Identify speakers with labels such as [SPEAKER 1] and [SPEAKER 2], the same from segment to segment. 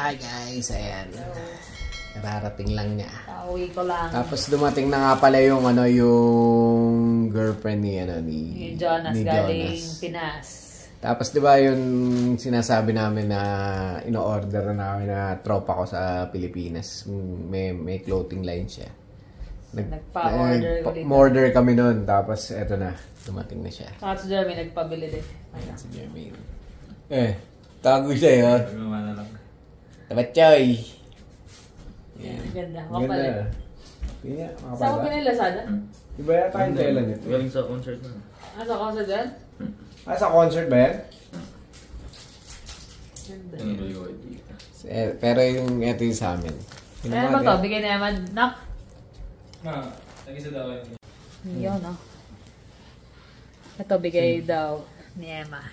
[SPEAKER 1] Hi guys, ayan. Kararating lang niya.
[SPEAKER 2] Pauwi ko lang.
[SPEAKER 1] Tapos dumating na nga pala yung yung girlfriend ni
[SPEAKER 2] ni Jonas galing Pinas.
[SPEAKER 1] Tapos 'di ba yung sinasabi namin na ino-order na namin na tropa ko sa Pilipinas. May clothing line siya. Nagpa-order kami noon. Tapos eto na, dumating na siya.
[SPEAKER 2] Saka si Jeremy nagpabili din.
[SPEAKER 1] Ayan si Jeremy. Tago siya yun.
[SPEAKER 3] Gumana lang.
[SPEAKER 1] Tabat choy.
[SPEAKER 2] Yan, ganda. Makapalit.
[SPEAKER 1] Kaya,
[SPEAKER 2] Saan ko pinalasada?
[SPEAKER 1] Diba yata yung tela nito?
[SPEAKER 3] Galing sa concert na.
[SPEAKER 2] Sa concert yan?
[SPEAKER 1] Sa concert ba yan?
[SPEAKER 2] Ganda.
[SPEAKER 1] Pero yung ito yung sa amin.
[SPEAKER 2] Ano ba to? Bigay na naman. Nak?
[SPEAKER 3] Nag-isa daw yun.
[SPEAKER 2] Yun, no? Ito bigay daw ni Emma.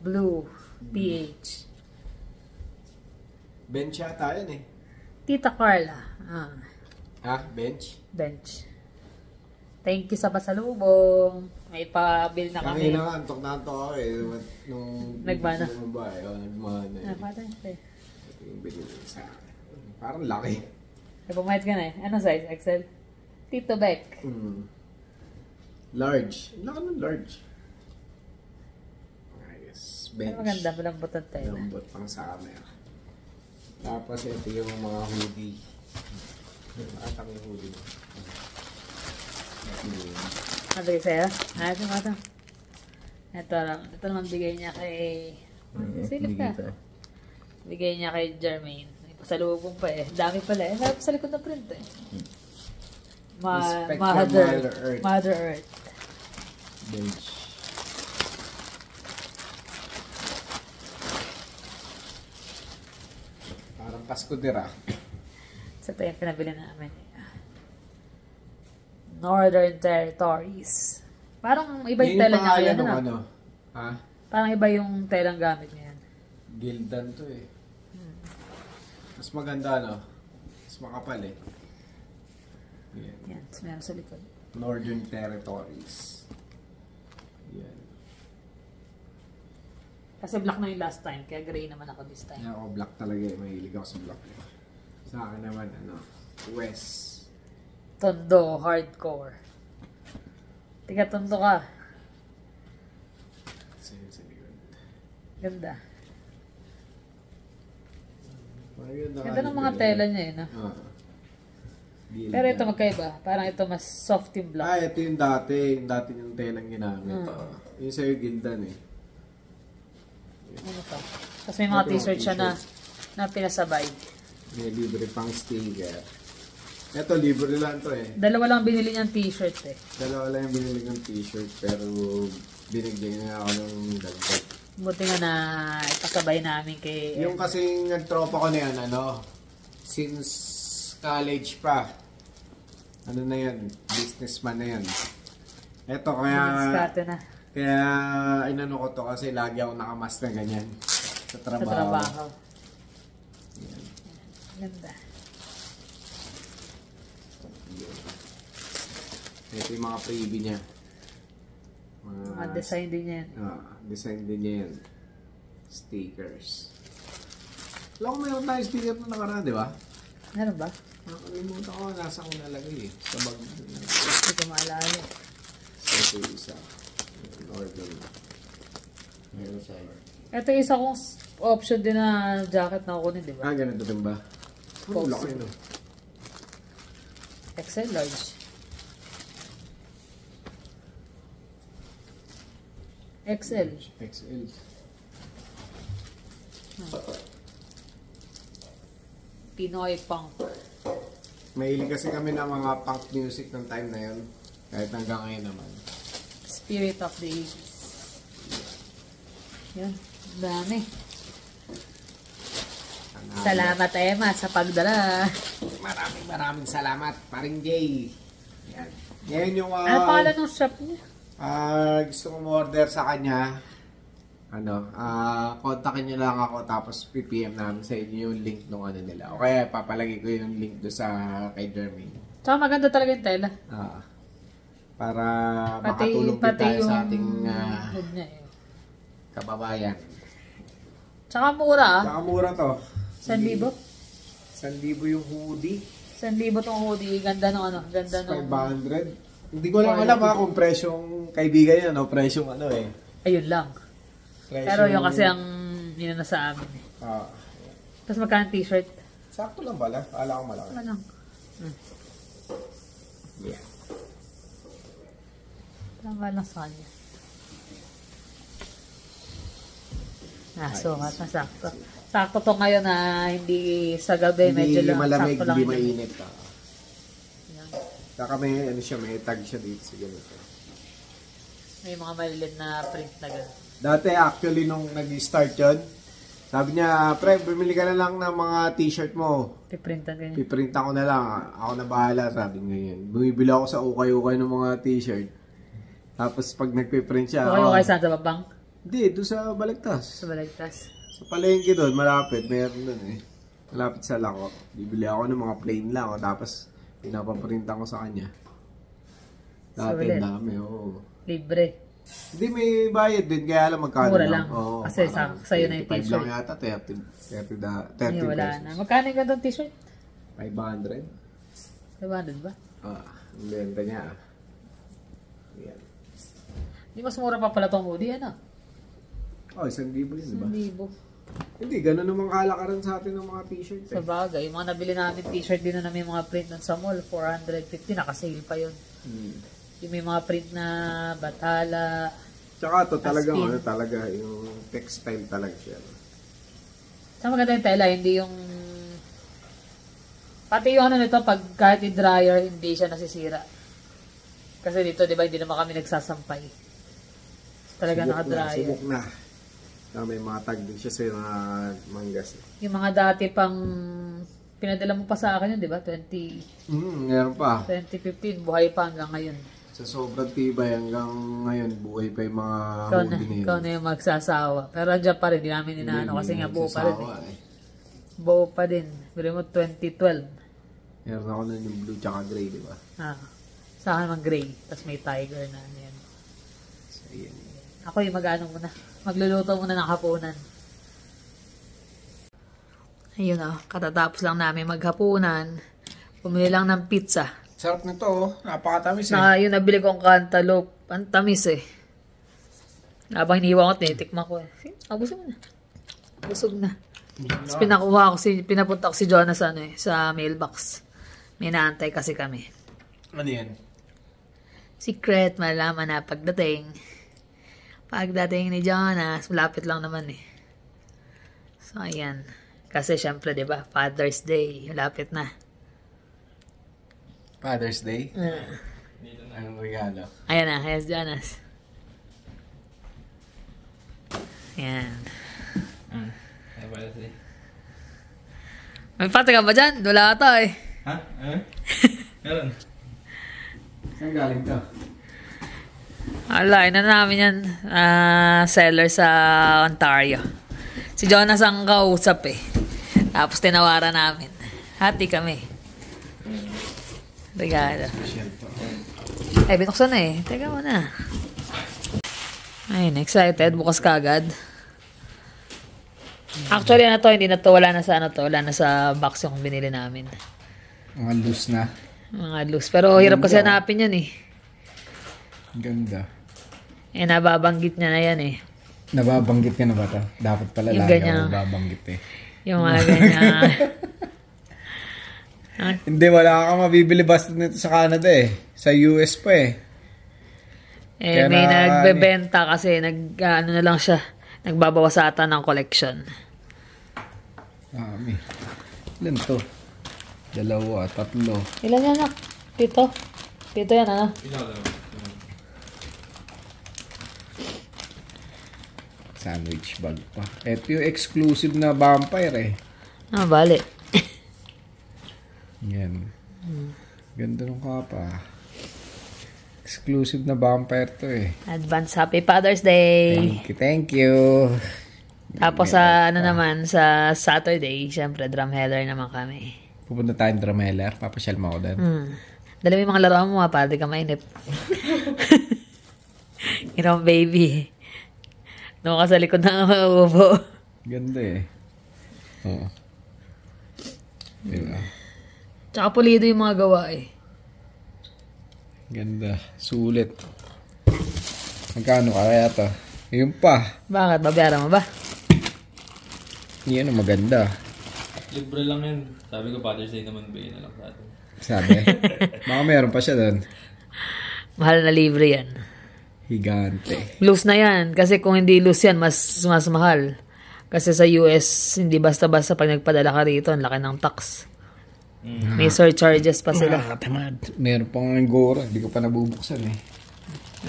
[SPEAKER 2] Blue. PH.
[SPEAKER 1] Bench yata yun eh.
[SPEAKER 2] Tita Carla.
[SPEAKER 1] Bench?
[SPEAKER 2] Bench. Thank you sa pasalubong. May pabil na kami.
[SPEAKER 1] Kanina nga, antok na antok ako eh.
[SPEAKER 2] Nagmana.
[SPEAKER 1] Nagmana eh.
[SPEAKER 2] Patay.
[SPEAKER 1] Ito yung binili sa akin. Parang laki.
[SPEAKER 2] Pumayat ka na eh. Ano size? XL? Tito Beck.
[SPEAKER 1] Large. Laki ng large. Ayos. Bench.
[SPEAKER 2] Maganda, malambot ang tela.
[SPEAKER 1] Malambot pang summer. Tapos ito yung mga hoodie. At ang hoodie mo.
[SPEAKER 2] Mabigay sa'yo? Ito nga ito. Ito naman bigay niya kay... Silip ka. Bigay niya kay Jermaine. Pasalubong pa eh. Dami pala eh. Harap sa likod na print eh. Mother Earth.
[SPEAKER 1] Bench. Parang Pasko dira.
[SPEAKER 2] Sa ito yung pinabili namin. Northern Territories. Parang iba yung tela niya kaya ano?
[SPEAKER 1] Ha?
[SPEAKER 2] Parang iba yung telang gamit niya yan.
[SPEAKER 1] Gildan to eh. Mas maganda no? Mas makapal eh.
[SPEAKER 2] Yan. Meron sa likod.
[SPEAKER 1] Northern Territories. Yan.
[SPEAKER 2] Kasi black na yung last time. Kaya gray naman ako this time.
[SPEAKER 1] Kaya ako black talaga eh. Mahilig ako sa black. Sa akin naman West.
[SPEAKER 2] Tondo, hardcore. Tiga tondo ka.
[SPEAKER 1] Sa likod.
[SPEAKER 2] Ganda.
[SPEAKER 1] Ganda
[SPEAKER 2] Ganda ng mga tela niya eh, no? Pero ito magkaiba. Parang ito mas soft yung black.
[SPEAKER 1] Ito yung dati. Yung dati yung telang ginamit. Yung sa'yo gildan eh.
[SPEAKER 2] Ano to? Tapos may mga t-shirt siya na pinasabay.
[SPEAKER 1] May libre pang sticker. Ito, libre lang to eh.
[SPEAKER 2] Dalawa lang binili niyang t-shirt eh.
[SPEAKER 1] Dalawa lang yung binili ng t-shirt pero binigyan niya ako ng dagdag.
[SPEAKER 2] Buti nga na ipasabay namin kay...
[SPEAKER 1] Yung kasing nagtropa ko na yan, since college pa. Ano na yan? Businessman na yan. Ito
[SPEAKER 2] na.
[SPEAKER 1] Kaya inano ko to kasi lagi ako nakamas na ganyan. Sa trabaho. Yan.
[SPEAKER 2] Ganda.
[SPEAKER 1] Ito yung mga freebie niya.
[SPEAKER 2] Mga design din yan.
[SPEAKER 1] Design din niya yan. Stickers. Alam ko mayroon tayo sticker na nakaraan, di ba?
[SPEAKER 2] Meron ba?
[SPEAKER 1] Nakalimutan ko, nasa ko nalagay eh. Sa bag.
[SPEAKER 2] Hindi ko maalala.
[SPEAKER 1] Ito yung isa. Order. Meron sa'yo.
[SPEAKER 2] Ito yung isa kong option din na jacket na kukunin, di ba?
[SPEAKER 1] Ganito din ba? Laki no.
[SPEAKER 2] XL large. XL. Pinoy punk.
[SPEAKER 1] Mahilig kasi kami ng mga punk music ng time na yun. Kahit hanggang ngayon naman.
[SPEAKER 2] Spirit of the 80s. Yan. Dami. Salamat Emma sa pagdala.
[SPEAKER 1] Maraming salamat. Paring Jay. Yan. Yan yung...
[SPEAKER 2] ano pangalan ng shop niya?
[SPEAKER 1] Gusto kong order sa kanya. Kontakin niyo lang ako tapos PPM namin sa inyo yung link ng nila. O kaya papalagay ko yung link do sa kay Jermaine.
[SPEAKER 2] Tsaka maganda talaga yung tela.
[SPEAKER 1] Para makatulong din tayo sa ating kababayan.
[SPEAKER 2] Tsaka mura ah.
[SPEAKER 1] Tsaka mura to.
[SPEAKER 2] 1,000?
[SPEAKER 1] 1,000 yung hoodie.
[SPEAKER 2] 1,000 tong hoodie. Ganda ng ano. Ganda ng...
[SPEAKER 1] 500. Hindi ko lang alam ha kung presyong kaibigan yan o presyong ano eh.
[SPEAKER 2] Ayun lang.
[SPEAKER 1] Presyong...
[SPEAKER 2] Pero yung kasi ang yun na sa amin eh.
[SPEAKER 1] Ah.
[SPEAKER 2] Tapos magkano t-shirt?
[SPEAKER 1] Sakto lang pala. Akala ko malaki.
[SPEAKER 2] Ano lang.
[SPEAKER 1] Yeah.
[SPEAKER 2] Tama lang sa kanya. Sukat na sakto. Sakto to ngayon na hindi sa gabi.
[SPEAKER 1] Hindi
[SPEAKER 2] medyo lang.
[SPEAKER 1] malamig,
[SPEAKER 2] Sakto lang
[SPEAKER 1] hindi
[SPEAKER 2] yun.
[SPEAKER 1] mainit.
[SPEAKER 2] Yan.
[SPEAKER 1] Saka may, ano siya, may tag siya dito sa ganito.
[SPEAKER 2] May mga malilid na print na gano'n.
[SPEAKER 1] Dati actually nung nag-start yun, sabi niya, pre, bumili ka na lang ng mga t-shirt mo.
[SPEAKER 2] Piprintan kayo.
[SPEAKER 1] Piprintan ko na lang. Ako na bahala, sabi ngayon. Bumibili ako sa ukay-ukay ng mga t-shirt. Tapos pag nagpiprint siya,
[SPEAKER 2] Okay, saan sa babang?
[SPEAKER 1] Hindi, doon sa Balagtas.
[SPEAKER 2] Sa balagtas.
[SPEAKER 1] Sa palengke doon, malapit. Meron doon eh. Malapit sa Lako. Bibili ako ng mga plain lang. Tapos pinapaprintan ko sa kanya. Dati
[SPEAKER 2] Sulit.
[SPEAKER 1] dami, oo.
[SPEAKER 2] Libre.
[SPEAKER 1] Hindi, may bayad din. Kaya alam magkano
[SPEAKER 2] Mura lang.
[SPEAKER 1] Oo,
[SPEAKER 2] Kasi
[SPEAKER 1] parang
[SPEAKER 2] sa'yo na yung
[SPEAKER 1] 25
[SPEAKER 2] t-shirt.
[SPEAKER 1] lang yata, 30
[SPEAKER 2] Ay, wala
[SPEAKER 1] pesos.
[SPEAKER 2] na. Magkano yung gandang t-shirt?
[SPEAKER 1] 500.
[SPEAKER 2] 500 ba?
[SPEAKER 1] Ang benta niya. Yan.
[SPEAKER 2] Di mas mura pa pala tong hoodie, ano?
[SPEAKER 1] Oh, 1,000 yun, diba?
[SPEAKER 2] 1,000.
[SPEAKER 1] Hindi, ganun naman kalakaran sa atin ng mga t-shirt.
[SPEAKER 2] Sa bagay, yung mga nabili namin t-shirt din na may mga print nun sa mall, 450, nakasale pa yun. Yung may mga print na batala.
[SPEAKER 1] Tsaka to talaga,
[SPEAKER 2] Aspin.
[SPEAKER 1] ano, talaga, yung textile talaga siya.
[SPEAKER 2] Saan maganda yung tela, hindi yung... Pati yung ano nito, pag kahit i-dryer, hindi siya nasisira. Kasi dito, di ba, hindi naman kami nagsasampay. Talaga naka-dryer.
[SPEAKER 1] Subok na. May mga tag din siya sa mga manggas.
[SPEAKER 2] Yung mga dati pang... Pinadala mo pa sa akin yun, di ba?
[SPEAKER 1] Ngayon pa.
[SPEAKER 2] 2015, buhay pa hanggang ngayon.
[SPEAKER 1] Sa sobrang tibay hanggang ngayon, buhay pa yung mga hoodie na yun.
[SPEAKER 2] Ikaw na yung magsasawa. Pero andyan pa rin, di namin inaano kasi nga buo pa rin.
[SPEAKER 1] eh.
[SPEAKER 2] Buo pa din. Pero mo 2012.
[SPEAKER 1] Meron ako nun yung blue tsaka gray, di ba?
[SPEAKER 2] Sa akin mag gray. Tapos may tiger na ano yan.
[SPEAKER 1] So, yan.
[SPEAKER 2] Ako yung mag-ano muna. Magluluto muna ng hapunan. Ayun katatapos lang namin maghapunan. Bumili lang ng pizza.
[SPEAKER 1] Sarap nito, oh. Napakatamis
[SPEAKER 2] Yung nabili kong cantaloupe. Ang tamis eh. Habang hiniwa ko, tinitikman ko eh. Busog na. Busog na. Tapos pinapunta ko si Jonas sa mailbox. May naantay kasi kami.
[SPEAKER 1] Ano yan?
[SPEAKER 2] Secret, malaman na pagdating. Pagdating ni Jonas, malapit lang naman eh. So, ayan. Kasi syempre, di ba, Father's Day, malapit na.
[SPEAKER 1] Father's Day? Anong regalo?
[SPEAKER 2] Ayan na, yes, Jonas. Ayan. May pati ka ba dyan? Wala ata eh.
[SPEAKER 3] Ha? Meron.
[SPEAKER 1] Saan galing to?
[SPEAKER 2] Ala, ina namin yan. Seller sa Ontario. Si Jonas ang kausap eh. Tapos tinawaran namin. Hati kami. Regalo. Ay, binuksan na eh. Teka mo na. Ayun, excited. Bukas kagad. Actually, ano to, hindi na to. Wala na sa ano to. Wala na sa box yung binili namin.
[SPEAKER 1] Mga loose na.
[SPEAKER 2] Mga loose. Pero hirap kasi hanapin yan eh.
[SPEAKER 1] Ganda.
[SPEAKER 2] Nababanggit niya na yan eh.
[SPEAKER 1] Nababanggit ka na ba ito? Dapat pala
[SPEAKER 2] Yung
[SPEAKER 1] lagi
[SPEAKER 2] ganyan.
[SPEAKER 1] ako nababanggit eh.
[SPEAKER 2] Yung mga ganyan.
[SPEAKER 1] Hindi, wala ka mabibili basta nito sa Canada eh. Sa US pa eh. Kaya
[SPEAKER 2] May nagbebenta kasi ano na lang siya. Nagbabawasatan ng collection.
[SPEAKER 1] Dami. Ilan to? 2, 3.
[SPEAKER 2] Ilan yan, anak? Pito? Pito yan, ano?
[SPEAKER 1] Sandwich bag pa. Ito yung exclusive na vampire eh.
[SPEAKER 2] Bali.
[SPEAKER 1] Yan. Ganda ng kapa. Exclusive na vampire to eh.
[SPEAKER 2] Advance Happy Father's Day!
[SPEAKER 1] Thank you.
[SPEAKER 2] Tapos sa naman, sa Saturday, syempre, drumheller naman kami.
[SPEAKER 1] Pupunta tayong drumeller. Papasyal mo ako doon.
[SPEAKER 2] Dala mo yung mga laruan mo, para di ka mainip. Baby. Doon ka sa likod ng ubo.
[SPEAKER 1] Ganda eh. Oo. Diba?
[SPEAKER 2] Tsaka pulido yung mga gawa eh.
[SPEAKER 1] Ganda. Sulit. Magkano kaya to? Yun pa.
[SPEAKER 2] Bakit? Babayaran mo ba?
[SPEAKER 1] Yan ang maganda.
[SPEAKER 3] Libre lang yun. Sabi ko, Father's Day naman, bigyan na lang sa atin.
[SPEAKER 1] Sabi. Baka meron pa siya doon.
[SPEAKER 2] Mahal na libre yan.
[SPEAKER 1] Higante.
[SPEAKER 2] Loose na yan. Kasi kung hindi loose yan, mas mahal. Kasi sa US, hindi basta-basta pag nagpadala ka rito, ang laki ng tax. May surcharges pa sila.
[SPEAKER 1] Tamad. Meron pang Angora. Hindi ko pa nabubuksan eh.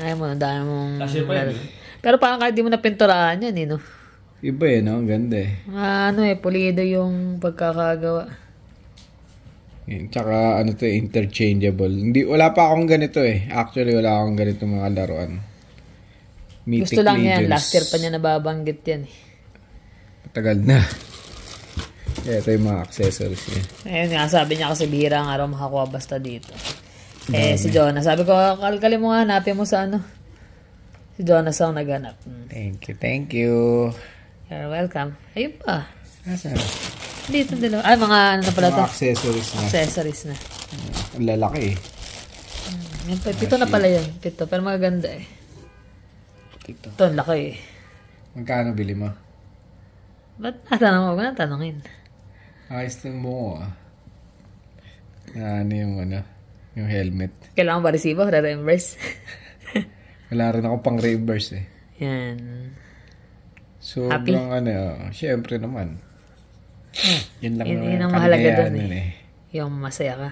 [SPEAKER 2] Ayaw mo, ang dami mong...
[SPEAKER 3] Kasi pa yun.
[SPEAKER 2] Pero parang kahit di mo na pinturaan yan, eh, no?
[SPEAKER 1] Iba eh, no? Ang ganda eh.
[SPEAKER 2] Pulido yung pagkakagawa.
[SPEAKER 1] Yan. Tsaka ano to, interchangeable. Wala pa akong ganito eh. Actually, wala akong ganito mga laruan. Mythic
[SPEAKER 2] Gusto lang yan.
[SPEAKER 1] Legions.
[SPEAKER 2] Last year pa niya nababanggit yan eh.
[SPEAKER 1] Matagal na. Ito yung mga accessories niya.
[SPEAKER 2] Ayun nga, sabi niya kasi bihira ang araw makakuha basta dito. Si Jonas, sabi ko, kalkalin mo nga, hanapin mo sa ano. Si Jonas ang naghanap.
[SPEAKER 1] Thank you.
[SPEAKER 2] You're welcome. Ayun pa.
[SPEAKER 1] Nasaan?
[SPEAKER 2] Dito dalawa. Ay, mga ano na pala to?
[SPEAKER 1] Mga accessories na.
[SPEAKER 2] Accessories na.
[SPEAKER 1] Ang lalaki eh.
[SPEAKER 2] Yan, pito na pala yun. Pito, pero maganda eh.
[SPEAKER 1] Ito.
[SPEAKER 2] Ito, ang laki eh.
[SPEAKER 1] Magkano bili mo?
[SPEAKER 2] Ba't natanong mo? Ba't natanongin?
[SPEAKER 1] Ayos ng mo ah. Ano yung helmet.
[SPEAKER 2] Kailangan ba resibo? Re-reimburse?
[SPEAKER 1] Wala rin ako pang reimburse eh.
[SPEAKER 2] Yan.
[SPEAKER 1] Sobrang syempre naman. Yun lang
[SPEAKER 2] Yun ang mahalaga doon
[SPEAKER 1] eh.
[SPEAKER 2] Yung masaya ka.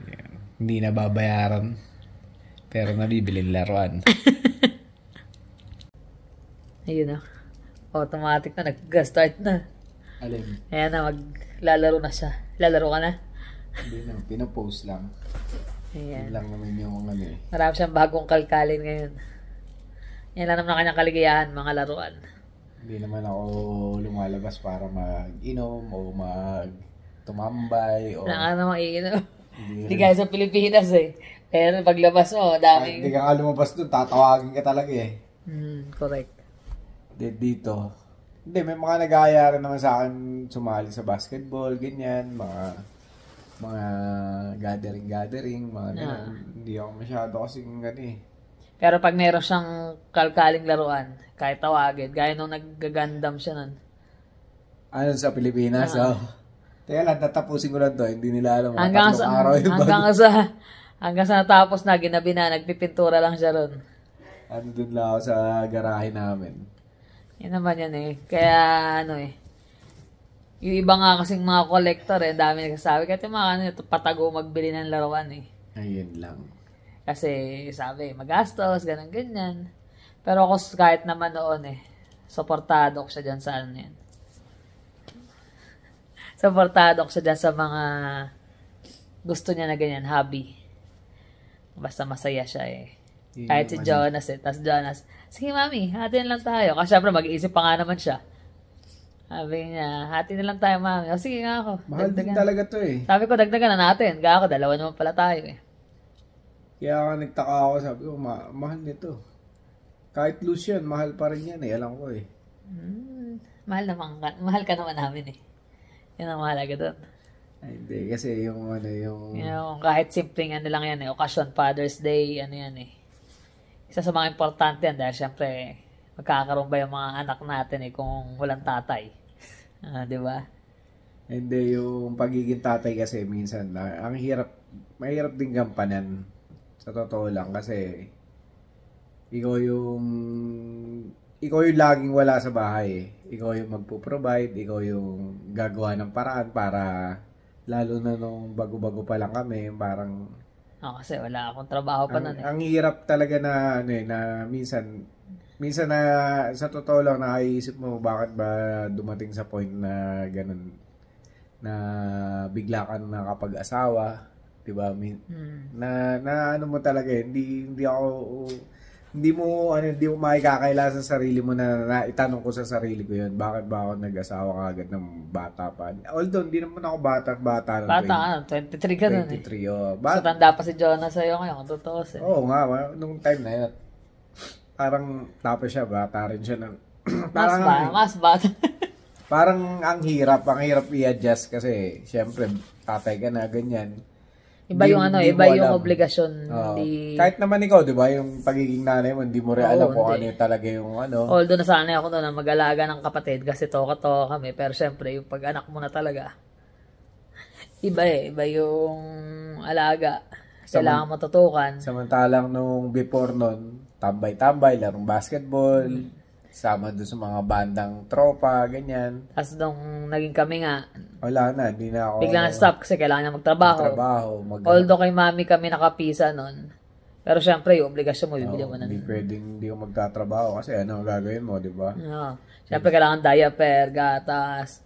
[SPEAKER 1] Yan. Hindi na babayaran. Pero nabibilin laruan.
[SPEAKER 2] Ayun na. Automatic na. Nag-start na.
[SPEAKER 1] Alin?
[SPEAKER 2] Ayan na. Maglalaro na siya. Lalaro ka na?
[SPEAKER 1] Hindi na. Pinapost lang.
[SPEAKER 2] Ayan.
[SPEAKER 1] Yun lang naman yung eh.
[SPEAKER 2] Marami siyang bagong kalkalin ngayon. Yan lang naman ang kanyang kaligayahan, mga laruan.
[SPEAKER 1] Hindi naman ako lumalabas para mag-inom o tumambay o...
[SPEAKER 2] Wala ka naman iinom. Hindi kaya sa Pilipinas eh. Pero paglabas mo, daming...
[SPEAKER 1] Hindi ka lumabas doon, tatawagin ka talaga eh.
[SPEAKER 2] Correct.
[SPEAKER 1] Dito. Hindi, may mga nag-aaya rin naman sa akin sumali sa basketball, ganyan, mga gathering, mga ganyan. Hindi ako masyado kasing eh.
[SPEAKER 2] Pero pag meron siyang kalkaling laruan, kahit tawagin, gaya nung naggagandam siya nun.
[SPEAKER 1] Ano sa Pilipinas? Teka lang, tatapusin ko lang to. Hindi nila alam.
[SPEAKER 2] Hanggang sa natapos na, ginabi na, nagpipintura lang siya ron.
[SPEAKER 1] Doon lang ako sa garahe namin.
[SPEAKER 2] Yan naman yan eh. Kaya yung iba nga kasing mga collector eh, dami nagsasabi. Kahit yung mga patago magbili ng laruan eh.
[SPEAKER 1] Ayun lang.
[SPEAKER 2] Kasi sabi, magastos, ganyan. Pero ako kahit naman noon supportado ko siya dyan sa ano yan. Supportado ko siya dyan sa mga gusto niya na ganyan, hobby. Basta masaya siya eh. Kahit si Jonas tas Jonas, sige mami, hati na lang tayo. Kasi syempre mag-iisip pa nga naman siya. Sabi niya, hati na lang tayo mami. O sige nga ako.
[SPEAKER 1] Mahal din talaga to eh.
[SPEAKER 2] Sabi ko, dagdagan na natin. Kaya ako, dalawa naman pala tayo eh.
[SPEAKER 1] Kaya nagtaka ako, sabi ko, mahal nito. Kahit loose yan, mahal pa rin yan eh. Alam ko eh.
[SPEAKER 2] Mahal ka naman namin eh. Yan ang mahalaga doon.
[SPEAKER 1] Ay, hindi. Kasi yung
[SPEAKER 2] kahit simpleng lang yan eh. Occasion, Father's Day, yan eh. Isa sa mga importante yan dahil syempre magkakaroon ba yung mga anak natin eh kung walang tatay. Di ba?
[SPEAKER 1] Hindi, yung pagiging tatay kasi minsan, mahirap din gampanan. Sa totoo lang kasi ikaw yung laging wala sa bahay eh. Ikaw yung magpo-provide, ikaw yung gagawa ng paraan para lalo na nung bago-bago pa lang kami, parang
[SPEAKER 2] kasi wala akong trabaho pa nun eh.
[SPEAKER 1] Ang hirap talaga na na minsan na sa totoo lang naiisip mo bakit ba dumating sa point na ganun na bigla ka nakapag-asawa. Diba? Na ano mo talaga hindi mo makikakaila sa sarili mo na itanong ko sa sarili ko yun. Bakit ba ako nag-asawa kagad ng bata pa? Although, hindi naman ako bata.
[SPEAKER 2] Bata 23 ka nun eh.
[SPEAKER 1] 23, oh.
[SPEAKER 2] So, tanda pa si Jonas sa'yo ngayon, kung totoo siya.
[SPEAKER 1] Oo nga, nung time na yun. Parang tapos siya, bata rin siya.
[SPEAKER 2] Mas bata.
[SPEAKER 1] Parang ang hirap i-adjust kasi syempre tatay ka na ganyan.
[SPEAKER 2] Iba yung
[SPEAKER 1] Hindi
[SPEAKER 2] iba
[SPEAKER 1] mo
[SPEAKER 2] yung
[SPEAKER 1] alam.
[SPEAKER 2] obligasyon.
[SPEAKER 1] Oo.
[SPEAKER 2] Hindi...
[SPEAKER 1] Kahit naman ikaw, di ba, yung pagiging nanay mo, hindi mo rin
[SPEAKER 2] Oo,
[SPEAKER 1] alam kung
[SPEAKER 2] hindi.
[SPEAKER 1] ano yung talaga yung ano.
[SPEAKER 2] Although nasanay ako doon na mag-alaga ng kapatid kasi toka-toka kami. Pero syempre, yung pag-anak mo na talaga, iba yung alaga. Kailangan mo tutukan.
[SPEAKER 1] Samantalang nung before nun, tambay-tambay, larong basketball, sama doon sa mga bandang tropa, ganyan.
[SPEAKER 2] Tapos nung naging kami nga,
[SPEAKER 1] Wala na, hindi na ako
[SPEAKER 2] biglang na-stop kasi kailangan niya magtrabaho. Although kay mami kami nakapisa nun. Pero syempre, yung obligasyon mo, bibili mo na.
[SPEAKER 1] Hindi pwedeng hindi ko magtatrabaho kasi ano gagawin mo, di ba?
[SPEAKER 2] Oo. Syempre, kailangan diaper, gatas.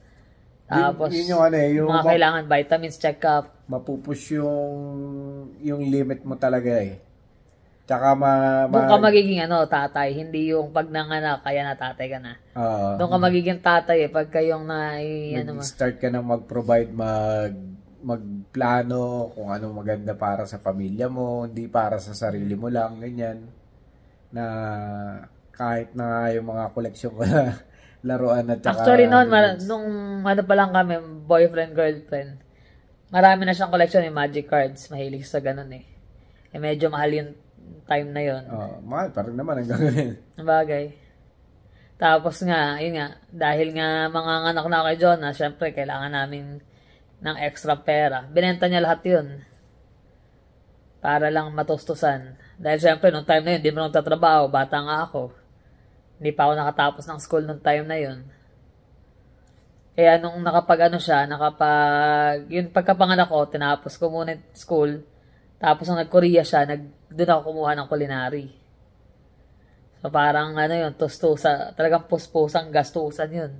[SPEAKER 2] Tapos,
[SPEAKER 1] Yun yung ano yung
[SPEAKER 2] mga kailangan vitamins, check-up.
[SPEAKER 1] mapupush yung limit mo talaga eh. Tsaka
[SPEAKER 2] Doon ka magiging tatay, hindi yung pag nanganak, kaya na tatay ka na. Doon ka magiging tatay pag kayong
[SPEAKER 1] start ka na mag-provide, magplano kung ano maganda para sa pamilya mo, hindi para sa sarili mo lang, ganyan. Na kahit na yung mga koleksyon ko na laruan at tsaka...
[SPEAKER 2] Actually, nung pa lang kami, boyfriend, girlfriend, marami na siyang collection ng magic cards. Mahilig sa ganun eh. Medyo mahal yung time na yon.
[SPEAKER 1] Mahal pa rin naman ang gagawin.
[SPEAKER 2] Bagay. Tapos nga, yun nga, dahil nga mga anak na kay Jonah, syempre, kailangan namin ng extra pera. Binenta niya lahat yun. Para lang matustusan. Dahil syempre, nung time na yun, di mo nagtatrabaho, bata nga ako. Hindi pa ako nakatapos ng school nung time na yun. Kaya nung yun pagkapanganak ko, tinapos ko muna school, tapos nung nag-Korea siya, doon ako kumuha ng culinary. So parang yun, talagang puspusang gastusan yun.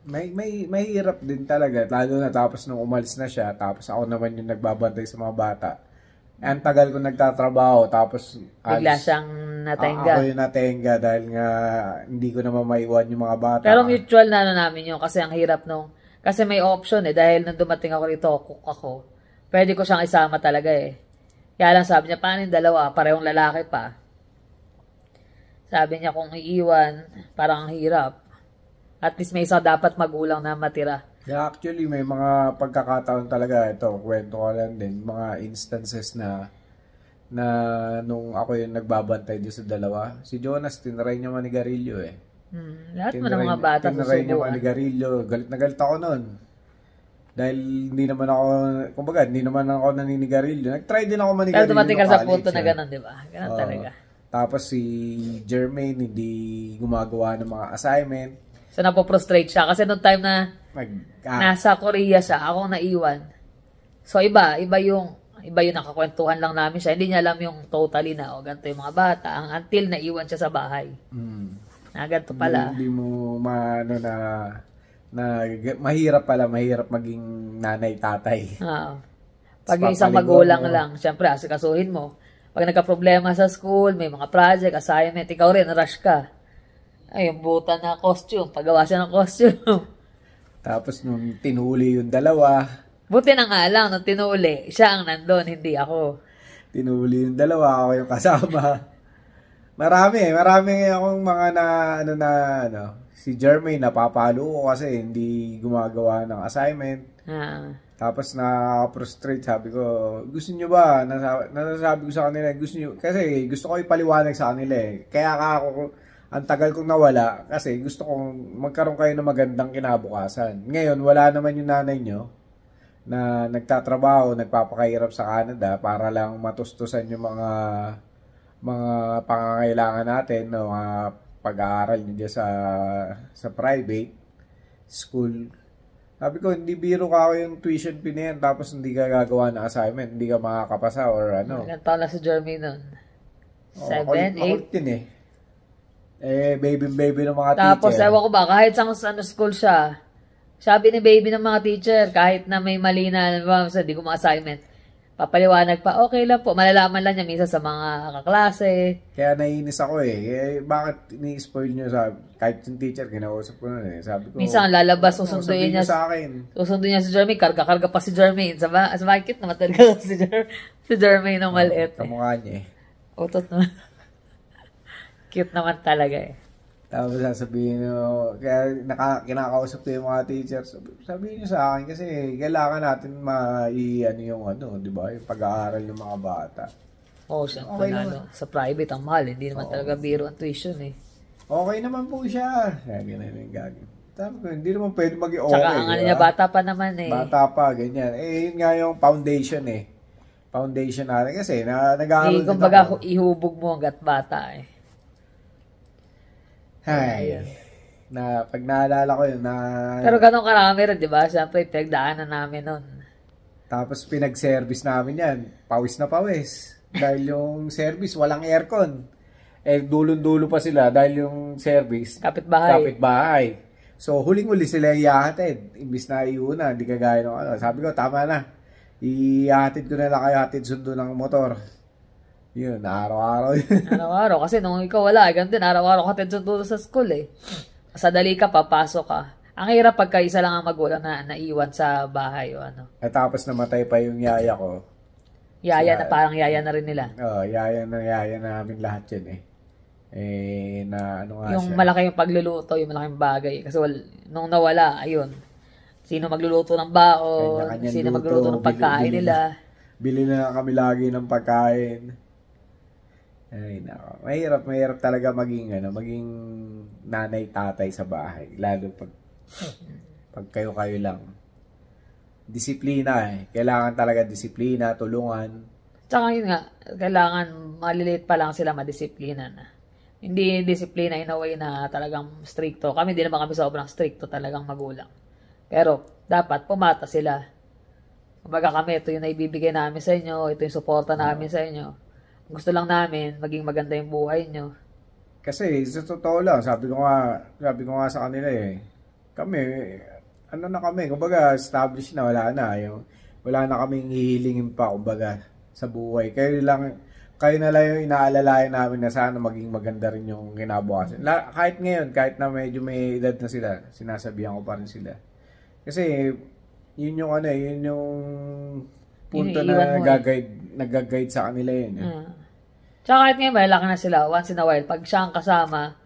[SPEAKER 1] May hirap din talaga, lalo na tapos nung umalis na siya, tapos ako naman yung nagbabantay sa mga bata. Ang tagal ko nagtatrabaho, tapos
[SPEAKER 2] bigla siyang natenga.
[SPEAKER 1] Ako yung natenga dahil nga hindi ko naman maiwan yung mga bata.
[SPEAKER 2] Pero mutual na namin yun kasi ang hirap kasi may option dahil nung dumating ako rito, cook ako. Pwede ko siyang isama talaga Kaya lang sabi niya, paano yung dalawa? Parehong lalaki pa. Sabi niya kung iiwan, parang ang hirap. At least may isa dapat magulang na matira.
[SPEAKER 1] Yeah, actually, may mga pagkakataon talaga. Ito, kwento ko lang din. Mga instances na nung ako yung nagbabantay doon sa dalawa. Si Jonas, tinry niya manigarilyo
[SPEAKER 2] Lahat mo ng mga bata
[SPEAKER 1] tinry niya manigarilyo. Galit na galit ako noon. Dahil hindi naman ako naninigarilyo. Nag-try din ako manigarilyo.
[SPEAKER 2] Pero dumating ka sa punto na gano'n, di ba? Gano'n talaga.
[SPEAKER 1] Tapos si Jermaine, hindi gumagawa ng mga assignment.
[SPEAKER 2] So, napoprostrate siya. Kasi noong time na nasa Korea siya, ako naiwan. So, iba yung nakakwentuhan lang namin siya. Hindi niya alam yung totally na, ganito yung mga bata. Until naiwan siya sa bahay. Ganito pala.
[SPEAKER 1] Hindi mo mahirap maging nanay-tatay.
[SPEAKER 2] Pag yung isang magulang lang, syempre, asikasuhin mo. Pag nagka-problema sa school, may mga project, assignment, ikaw rin, rush ka. Ay, yung buta na costume. Paggawa siya ng costume.
[SPEAKER 1] Tapos nung tinuli yung dalawa.
[SPEAKER 2] Buti na nga lang, nung tinuli, siya ang nandun, hindi ako.
[SPEAKER 1] Tinuli yung dalawa, ako yung kasama. Marami akong mga si Jermaine, napapalo ko kasi hindi gumagawa ng assignment. Tapos na-frustrate, sabi ko, gusto nyo ba? Nasasabi ko sa kanila, kasi gusto ko ipaliwanag sa kanila Kaya ang tagal kong nawala kasi gusto kong magkaroon kayo ng magandang kinabukasan. Ngayon, wala naman yung nanay nyo na nagtatrabaho, nagpapakahirap sa Canada para lang matustusan yung mga pangangailangan natin, mga pag-aaral nyo sa private school. Sabi ko, hindi biro ka ako yung tuition fee na yan, tapos hindi ka gagawa ng assignment, hindi ka makakapasa or ano.
[SPEAKER 2] Ilan taon na si Jermaine nun? 7, 8?
[SPEAKER 1] Baby ng mga
[SPEAKER 2] Tapos,
[SPEAKER 1] teacher.
[SPEAKER 2] ewan ko ba, kahit sa school siya, sabi ni baby ng mga teacher, kahit na may mali na, hindi ko mga assignment, papaliwanag pa, okay lang po, malalaman lang niya minsan sa mga kaklase.
[SPEAKER 1] Kaya naiinis ako bakit ni-spoil niyo kahit yung teacher, kinausap ko nun sabi ko,
[SPEAKER 2] minsan lalabas, susunduin niya
[SPEAKER 1] sa akin.
[SPEAKER 2] Susunduin niya si Jermaine, karga-karga pa si Jermaine. Sa bakit naman talaga si Jermaine ng maliit.
[SPEAKER 1] Kamukha niya
[SPEAKER 2] Utot naman. Cute naman talaga
[SPEAKER 1] Tapos sasabihin nyo, kaya kinakausap ko yung mga teachers, sabihin nyo sa akin kasi kailangan natin ano yung di ba, yung pag-aaral ng mga bata.
[SPEAKER 2] Oo, siyempre sa private ang mahal, hindi naman talaga biro ang tuition eh.
[SPEAKER 1] Okay naman po siya. Kaya ganun yung gagawin. Tapos hindi naman pwede maging okay.
[SPEAKER 2] Tsaka ang niya, bata pa naman eh.
[SPEAKER 1] Bata pa, ganyan. Yun nga yung foundation eh. Foundation natin kasi nag-aaral din
[SPEAKER 2] kumbaga, ihubog mo hanggat bata eh.
[SPEAKER 1] Ay, pag naalala ko yun
[SPEAKER 2] Pero ganun karami rin, di ba? Siyempre, pinagdaanan namin nun.
[SPEAKER 1] Tapos pinag-service namin yan. Pawis na pawis. Dahil yung service, walang aircon. Dulon-dulo pa sila dahil yung service. Kapitbahay. So, huling-huli sila iyahatid. Imbis na iuna, hindi kagaya ng Sabi ko, tama na. Iyahatid ko na lang kayo, hatid sundo ng motor. Yun, araw-araw yun.
[SPEAKER 2] Araw-araw. Kasi nung ikaw wala, ganun din, araw-araw ka tinsundo sa school eh. Sa dali ka, papasok ka. Ang hirap pagka isa lang ang magulang na naiwan sa bahay o ano.
[SPEAKER 1] At tapos namatay pa yung yaya ko.
[SPEAKER 2] Yaya na parang yaya na rin nila.
[SPEAKER 1] Yaya na namin lahat yun eh.
[SPEAKER 2] Yung
[SPEAKER 1] siya.
[SPEAKER 2] malaki yung pagluluto, yung malaking bagay. Kasi nung nawala, ayun. Sino magluluto ng baon, sino magluluto ng pagkain nila.
[SPEAKER 1] Bili na kami lagi ng pagkain. Ay, nako. Mahirap talaga maging nanay, tatay sa bahay. Lalo pag kayo lang. Disiplina eh. Kailangan talaga disiplina, tulungan.
[SPEAKER 2] Tsaka yun nga, kailangan maliliit pa lang sila madisiplina na. Hindi disiplina in a way na talagang stricto. Kami din naman kami sobrang stricto talagang magulang. Pero dapat pumata sila. Kumbaga kami, ito yung naibibigay namin sa inyo, ito yung suporta namin sa inyo. Gusto lang namin maging maganda yung buhay nyo.
[SPEAKER 1] Kasi sa totoo lang, sabi ko nga sa kanila eh. Kami, kumbaga established na, wala na kaming hihilingin pa, kumbaga, sa buhay. Kayo na lang yung inaalalayan namin na sana maging maganda rin yung kinabukasan. Kahit ngayon, kahit na medyo may edad na sila, sinasabihan ko pa rin sila. Kasi, yun yung punto na nag-guide sa kanila yun.
[SPEAKER 2] Tsaka kahit ngayon, malaki na sila, once in a while, pag siya ang kasama,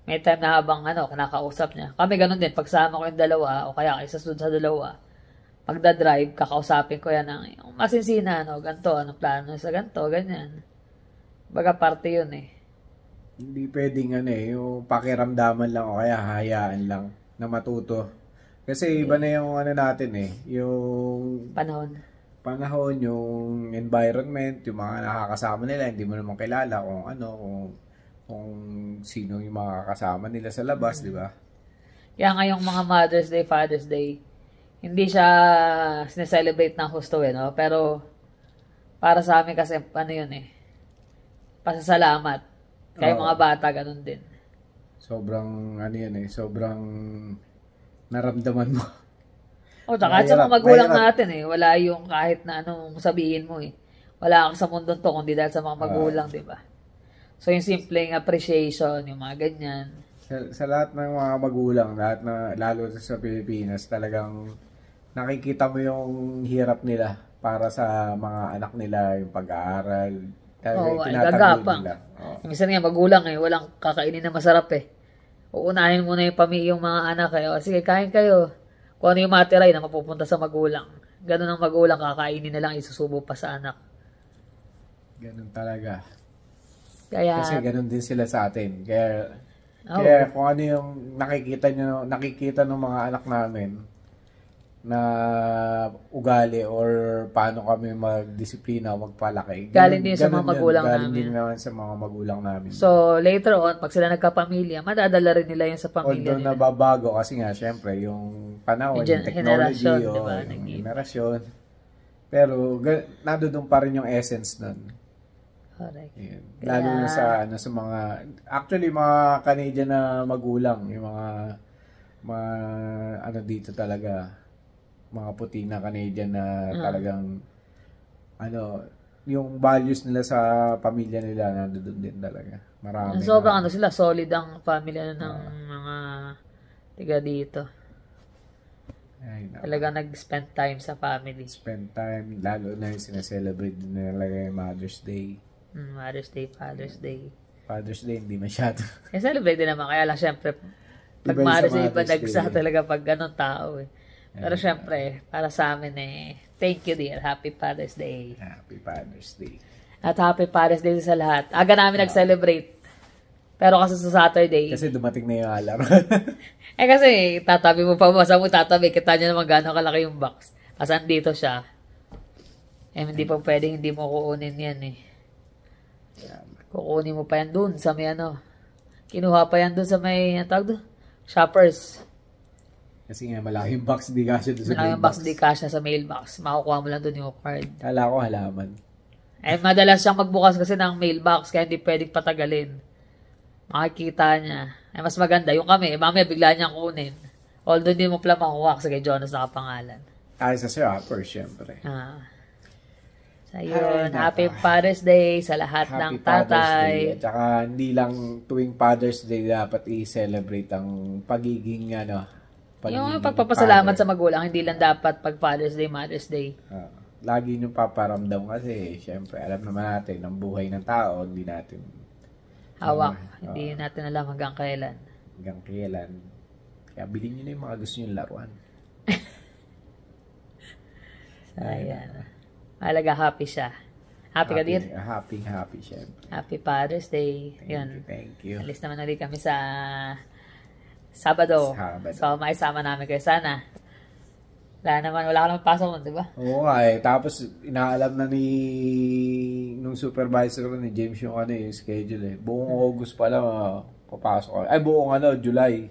[SPEAKER 2] may time na habang kinakausap niya. Kami ganun din, pagsama ko yung dalawa, o kaya isa sunod sa dalawa, magda-drive, kakausapin ko yan ng masinsina, ganito, anong plano sa ganito, ganyan. Baga parte yun eh.
[SPEAKER 1] Hindi pwedeng yung pakiramdaman lang o kaya hayaan lang na matuto. Kasi iba na yung natin eh, yung panahon, yung environment, yung mga nakakasama nila, hindi mo naman kilala kung sino yung mga kasama nila sa labas, di ba?
[SPEAKER 2] Kaya ngayong mga Mother's Day, Father's Day, hindi siya sineselebrate ng husto no? Pero para sa amin kasi, yun eh, pasasalamat. Kaya mga bata, ganun din.
[SPEAKER 1] Sobrang, sobrang naramdaman mo.
[SPEAKER 2] Tsaka sa mga magulang natin eh, wala yung kahit na anong sabihin mo eh. Wala kang sa mundo to, kundi dahil sa mga magulang, di ba? So yung simpleng appreciation, yung mga ganyan.
[SPEAKER 1] Sa lahat ng mga magulang, lalo sa Pilipinas, talagang nakikita mo yung hirap nila para sa mga anak nila, yung pag-aaral.
[SPEAKER 2] Gagapang. Minsan nga magulang eh, walang kakainin na masarap eh. Uunahin mo na yung mga anak kayo. Sige, kain kayo. Kung ano yung matira na mapupunta sa magulang. Ganun ang magulang, kakainin na lang, isusubo pa sa anak.
[SPEAKER 1] Ganun talaga.
[SPEAKER 2] Kasi
[SPEAKER 1] ganun din sila sa atin. Kaya kung ano yung nakikita ng mga anak namin na ugali or paano kami magdisiplina o magpalaki.
[SPEAKER 2] Galing din sa mga magulang namin.
[SPEAKER 1] Galing din naman sa mga magulang namin.
[SPEAKER 2] So, later on, pag sila nagkapamilya, madadala rin nila yun sa pamilya
[SPEAKER 1] nila. Although nababago kasi nga, syempre, yung panahon, yung technology,
[SPEAKER 2] diba?
[SPEAKER 1] Yung generasyon. Pero, nandoon pa rin yung essence nun.
[SPEAKER 2] Correct.
[SPEAKER 1] Lalo na sa mga, actually, mga Canadian na magulang, yung mga dito talaga, mga puti na Canadian na talagang yung values nila sa pamilya nila nandoon din talaga. Marami.
[SPEAKER 2] Sobrang sila solid ang pamilya ng mga tiga dito. Talaga nag-spend time sa family.
[SPEAKER 1] Spend time, lalo na yung sinaselebrate din nila yung Mother's Day.
[SPEAKER 2] Mother's Day, Father's Day.
[SPEAKER 1] Father's Day, hindi masyado.
[SPEAKER 2] Celebrate din naman. Kaya lang, syempre, pag
[SPEAKER 1] Iba
[SPEAKER 2] Mother's
[SPEAKER 1] sa
[SPEAKER 2] Day, iba
[SPEAKER 1] Mother's
[SPEAKER 2] nagsa
[SPEAKER 1] Day.
[SPEAKER 2] talaga pag ganun tao eh. Pero syempre, para sa amin thank you dear. Happy Father's Day.
[SPEAKER 1] Happy Father's Day.
[SPEAKER 2] At Happy Father's Day sa lahat. Aga namin nag-celebrate. Pero kasi sa Saturday.
[SPEAKER 1] Kasi dumating na yung alarm.
[SPEAKER 2] Kasi tatabi mo pa, masa mo tatabi. Kita nyo naman gano'ng kalaki yung box. Kasi andito siya. Hindi pa pwedeng hindi mo kukunin yan eh. Kukunin mo pa yan dun sa may Kinuha pa yan dun sa may, shoppers.
[SPEAKER 1] Kasi nga malaking box, di kasya doon sa
[SPEAKER 2] Malaking
[SPEAKER 1] mailbox.
[SPEAKER 2] box, di kasya sa mailbox. Makukuha mo lang dun yung card.
[SPEAKER 1] Kala ko halaman.
[SPEAKER 2] Madalas siyang magbukas kasi ng mailbox, kaya hindi pwedeng patagalin. Makikita niya. Mas maganda, yung kami, mamaya bigla niyang kunin. Although hindi mo pala makuha kasi kay Jonas nakapangalan.
[SPEAKER 1] Ay, sa shoppers, syempre.
[SPEAKER 2] So, yun. Happy Father's Day sa lahat ng tatay.
[SPEAKER 1] At saka, hindi lang tuwing Father's Day dapat i-celebrate ang pagiging,
[SPEAKER 2] Yung pagpapasalamat sa magulang, hindi lang dapat pag Father's Day, Mother's Day.
[SPEAKER 1] Lagi nyung paparamdam kasi, syempre, alam naman natin, ang buhay ng tao, hindi natin
[SPEAKER 2] hawak. Hindi natin alam hanggang kailan.
[SPEAKER 1] Hanggang kailan. Kaya bilhin nyo na yung mga gusto nyo laruan.
[SPEAKER 2] Ayan. Mahalaga, happy siya. Happy ka din?
[SPEAKER 1] Happy, syempre.
[SPEAKER 2] Happy Father's Day. Yun.
[SPEAKER 1] Thank you.
[SPEAKER 2] Alis naman ulit kami sa Sabado. So, maisama namin kayo sana. Wala ka naman pasok nun, di ba?
[SPEAKER 1] Oo nga Tapos, inaalam na nung supervisor ko ni James yung yung schedule Buong August pa lang, papasok. Ay, buong July.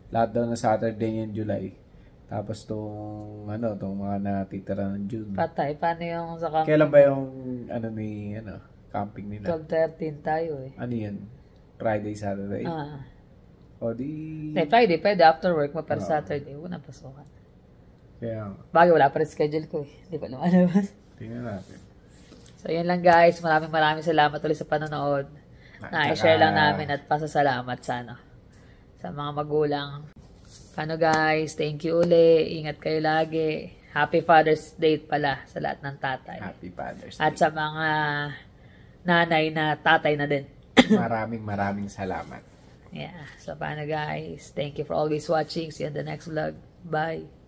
[SPEAKER 1] Lahat daw na Saturday yung July. Tapos tong mga natitira ng June.
[SPEAKER 2] Patay. Paano yung sa camping?
[SPEAKER 1] Kailan ba yung camping nila?
[SPEAKER 2] 12-13 tayo eh.
[SPEAKER 1] Ano yan? Friday, Saturday? O di...
[SPEAKER 2] Friday, pwede after work mo, pero Saturday, una pasukan.
[SPEAKER 1] Kaya,
[SPEAKER 2] Bagay, wala pa rin schedule ko eh. Hindi pa lumalabas.
[SPEAKER 1] tingnan natin.
[SPEAKER 2] So, yun lang guys. Maraming salamat ulit sa panonood. Na-share lang namin at pasasalamat sana sa mga magulang. Guys, thank you uli. Ingat kayo lagi. Happy Father's Day pala sa lahat ng tatay.
[SPEAKER 1] Happy Father's Day.
[SPEAKER 2] At sa mga nanay na tatay na din.
[SPEAKER 1] maraming salamat.
[SPEAKER 2] Yeah. So, guys? Thank you for always watching. See you in the next vlog. Bye.